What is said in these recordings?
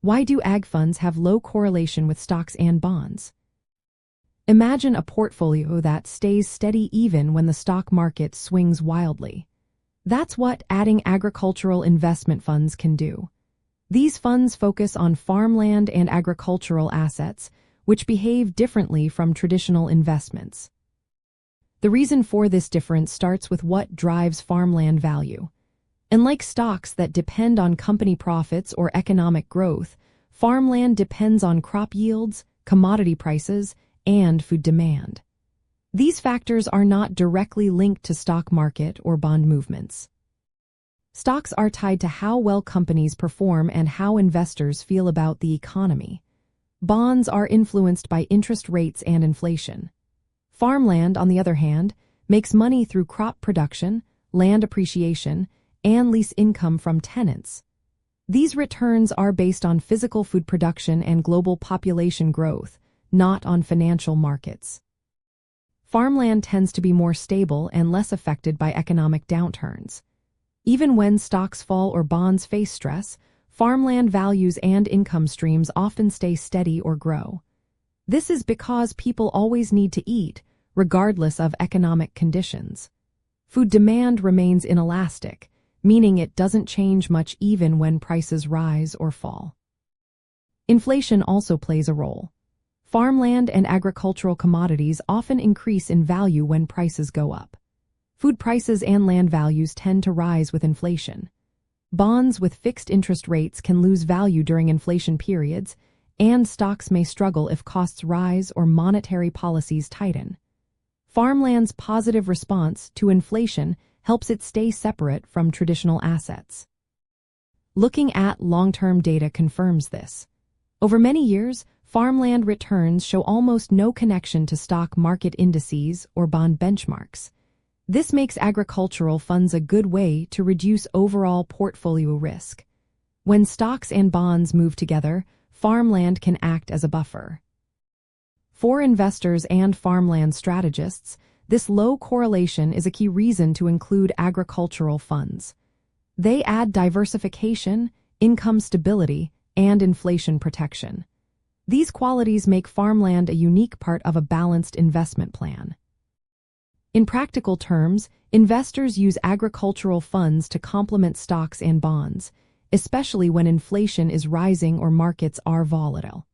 Why do ag funds have low correlation with stocks and bonds? Imagine a portfolio that stays steady even when the stock market swings wildly. That's what adding agricultural investment funds can do. These funds focus on farmland and agricultural assets, which behave differently from traditional investments. The reason for this difference starts with what drives farmland value. Unlike stocks that depend on company profits or economic growth, farmland depends on crop yields, commodity prices, and food demand. These factors are not directly linked to stock market or bond movements. Stocks are tied to how well companies perform and how investors feel about the economy. Bonds are influenced by interest rates and inflation. Farmland, on the other hand, makes money through crop production, land appreciation, and lease income from tenants. These returns are based on physical food production and global population growth, not on financial markets. Farmland tends to be more stable and less affected by economic downturns. Even when stocks fall or bonds face stress, farmland values and income streams often stay steady or grow. This is because people always need to eat, regardless of economic conditions. Food demand remains inelastic, meaning it doesn't change much even when prices rise or fall. Inflation also plays a role. Farmland and agricultural commodities often increase in value when prices go up. Food prices and land values tend to rise with inflation. Bonds with fixed interest rates can lose value during inflation periods, and stocks may struggle if costs rise or monetary policies tighten. Farmland's positive response to inflation helps it stay separate from traditional assets. Looking at long-term data confirms this. Over many years, farmland returns show almost no connection to stock market indices or bond benchmarks. This makes agricultural funds a good way to reduce overall portfolio risk. When stocks and bonds move together, farmland can act as a buffer. For investors and farmland strategists, this low correlation is a key reason to include agricultural funds. They add diversification, income stability, and inflation protection. These qualities make farmland a unique part of a balanced investment plan. In practical terms, investors use agricultural funds to complement stocks and bonds, especially when inflation is rising or markets are volatile.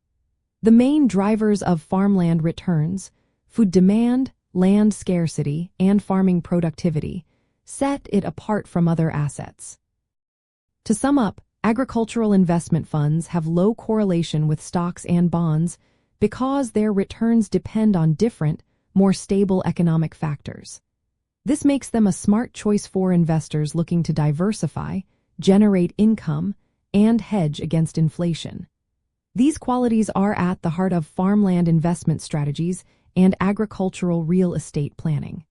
The main drivers of farmland returns, food demand, land scarcity, and farming productivity, set it apart from other assets. To sum up, agricultural investment funds have low correlation with stocks and bonds because their returns depend on different, more stable economic factors. This makes them a smart choice for investors looking to diversify, generate income, and hedge against inflation. These qualities are at the heart of farmland investment strategies and agricultural real estate planning.